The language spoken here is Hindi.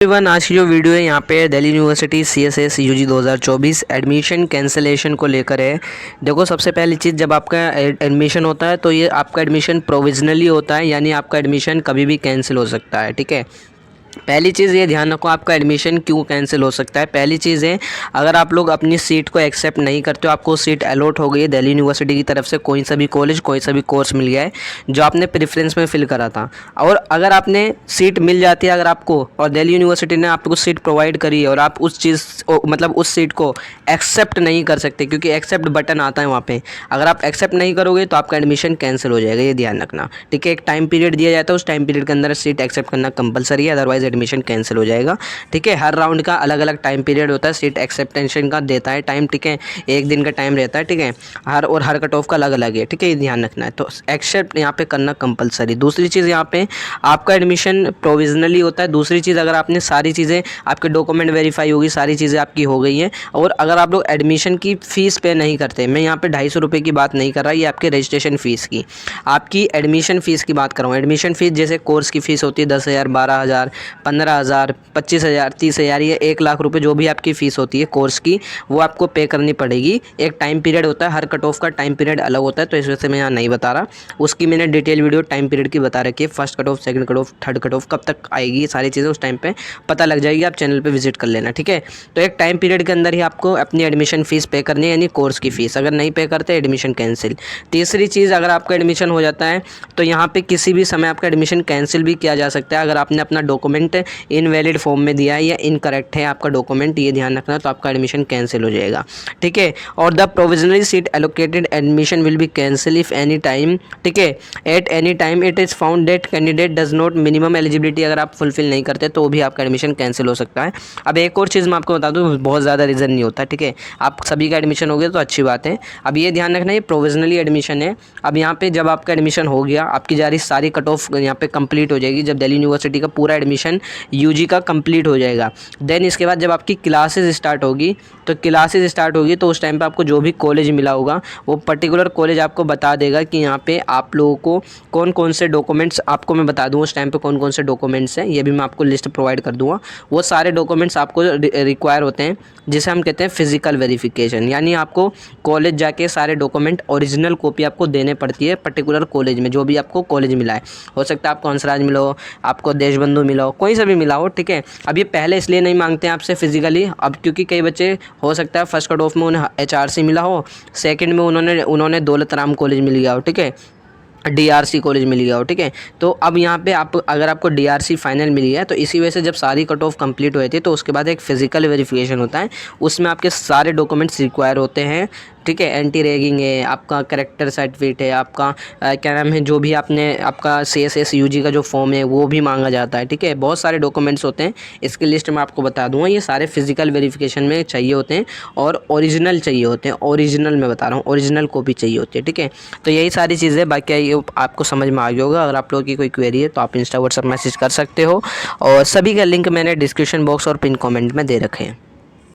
एवरीवन, आज की जो वीडियो है यहाँ पे Delhi university CSS UG 2024 admission cancellation को लेकर है। देखो, सबसे पहली चीज़, जब आपका एडमिशन होता है तो ये आपका एडमिशन प्रोविजनली होता है, यानी आपका एडमिशन कभी भी कैंसिल हो सकता है। ठीक है, पहली चीज़ ये ध्यान रखो, आपका एडमिशन क्यों कैंसिल हो सकता है। पहली चीज़ है, अगर आप लोग अपनी सीट को एक्सेप्ट नहीं करते हो, आपको सीट अलॉट हो गई है दिल्ली यूनिवर्सिटी की तरफ से, कोई सा भी कॉलेज, कोई सा भी कोर्स मिल गया है जो आपने प्रेफरेंस में फिल करा था, और अगर आपने सीट मिल जाती है अगर आपको, और दिल्ली यूनिवर्सिटी ने आपको सीट प्रोवाइड करी है और आप उस चीज़ मतलब उस सीट को एक्सेप्ट नहीं कर सकते, क्योंकि एक्सेप्ट बटन आता है वहाँ पे, अगर आप एक्सेप्ट नहीं करोगे तो आपका एडमिशन कैंसिल हो जाएगा, ये ध्यान रखना। ठीक है, एक टाइम पीरियड दिया जाता है, उस टाइम पीरियड के अंदर सीट एक्सेप्ट करना कंपलसरी है, अदरवाइज एडमिशन कैंसिल हो जाएगा। ठीक है, हर राउंड का अलग अलग टाइम पीरियड होता है, सीट एक्सेप्टेंशन का देता है टाइम। ठीक है, एक दिन का टाइम रहता है। ठीक है, हर कट ऑफ का अलग अलग है। ठीक है, ये ध्यान रखना है, तो एक्सेप्ट यहाँ पे करना कंपलसरी। दूसरी चीज़, यहाँ पे आपका एडमिशन प्रोविजनली होता है। दूसरी चीज़, अगर आपने सारी चीज़ें, आपके डॉक्यूमेंट वेरीफाई होगी, सारी चीज़ें आपकी हो गई हैं, और अगर आप लोग एडमिशन की फ़ीस पे नहीं करते, मैं यहाँ पे 250 रुपये की बात नहीं कर रहा, ये आपके रजिस्ट्रेशन फ़ीस की, आपकी एडमिशन फ़ीस की बात कर रहा हूँ। एडमिशन फ़ीस जैसे कोर्स की फ़ीस होती है 10,000, 12,000, 15,000, 25,000, 30,000, ये 1,00,000 रुपये जो भी आपकी फ़ीस होती है कोर्स की, वो आपको पे करनी पड़ेगी। एक टाइम पीरियड होता है, हर कट ऑफ का टाइम पीरियड अलग होता है, तो इस वजह से मैं यहाँ नहीं बता रहा। उसकी मैंने डिटेल वीडियो टाइम पीरियड की बता रखी है, first cut off, second cut off, third cut off कब तक आएगी, सारी चीज़ें उस टाइम पे पता लग जाएगी, आप चैनल पे विजिट कर लेना। ठीक है, तो एक टाइम पीरियड के अंदर ही आपको अपनी एडमिशन फ़ीस पे करनी है, यानी कोर्स की फ़ीस। अगर नहीं पे करते, एडमिशन कैंसिल। तीसरी चीज़, अगर आपका एडमिशन हो जाता है तो यहाँ पे किसी भी समय आपका एडमिशन कैंसिल भी किया जा सकता है, अगर आपने अपना डॉक्यूमेंट इनवैलिड फॉर्म में दिया है या इनकरेक्ट है आपका डॉक्यूमेंट, ये ध्यान रखना, तो आपका एडमिशन कैंसिल हो जाएगा। ठीक है, और the provisionally seat allocated admission will be cancel if any time, ठीक है, at any time it is found that candidate does not minimum eligibility, अगर आप फुलफिल नहीं करते तो भी आपका एडमिशन कैंसिल हो सकता है। अब एक और चीज़ मैं आपको बता दूँ, बहुत ज़्यादा रीज़न नहीं होता। ठीक है, आप सभी का एडमिशन हो गया तो अच्छी बात है। अब ये ध्यान रखना, ये प्रोविजनली एडमिशन है। अब यहाँ पे जब आपका एडमिशन हो गया, आपकी सारी कट ऑफ यहाँ पे कंप्लीट हो जाएगी, जब दिल्ली यूनिवर्सिटी का पूरा एडमिशन यूजी का कंप्लीट हो जाएगा, देन इसके बाद जब आपकी क्लासेस स्टार्ट होगी, तो उस टाइम पे आपको जो भी कॉलेज मिला होगा, वो पर्टिकुलर कॉलेज आपको बता देगा कि यहाँ पे आप लोगों को कौन कौन से डॉक्यूमेंट्स, आपको मैं बता दूँ उस टाइम पे कौन कौन से डॉक्यूमेंट्स हैं, ये भी मैं आपको लिस्ट प्रोवाइड कर दूँगा। वो सारे डॉक्यूमेंट्स आपको रिक्वायर होते हैं, जिसे हम कहते हैं फिजिकल वेरिफिकेशन, यानी आपको कॉलेज जाके सारे डॉक्यूमेंट ओरिजिनल कॉपी आपको देने पड़ती है पर्टिकुलर कॉलेज में, जो भी आपको कॉलेज मिला है। हो सकता है आपको हंसराज मिला हो, आपको देशबंधु मिला हो, कोई सा भी मिला हो। ठीक है, अब ये पहले इसलिए नहीं मांगते हैं आपसे फिजिकली, अब क्योंकि कई बच्चे, हो सकता है फर्स्ट कट ऑफ में उन्हें HRC मिला हो, सेकंड में उन्होंने दौलत राम कॉलेज मिल गया हो, ठीक है, DRC कॉलेज मिल गया हो। ठीक है, तो अब यहाँ पे आप, अगर आपको DRC फाइनल मिली है, तो इसी वजह से जब सारी कट ऑफ कंप्लीट हुई थी तो उसके बाद एक फिजिकल वेरिफिकेशन होता है, उसमें आपके सारे डॉक्यूमेंट्स रिक्वायर होते हैं। ठीक है, एंटी रैगिंग है, आपका करेक्टर सर्टिफिकेट है, आपका क्या नाम है, जो भी आपने, आपका CSS UG का जो फॉर्म है वो भी मांगा जाता है। ठीक है, बहुत सारे डॉक्यूमेंट्स होते हैं, इसकी लिस्ट मैं आपको बता दूंगा। ये सारे फिजिकल वेरिफिकेशन में चाहिए होते हैं, और ओरिजिनल चाहिए होते हैं, ओरिजिनल मैं बता रहा हूँ, ओरिजिनल कॉपी चाहिए होती है। ठीक है, तो यही सारी चीज़ें, बाकी ये आपको समझ में आ गया होगा। अगर आप लोगों की कोई क्वेरी है तो आप इंस्टा व्हाट्सअप मैसेज कर सकते हो, और सभी का लिंक मैंने डिस्क्रिप्शन बॉक्स और पिन कमेंट में दे रखे हैं।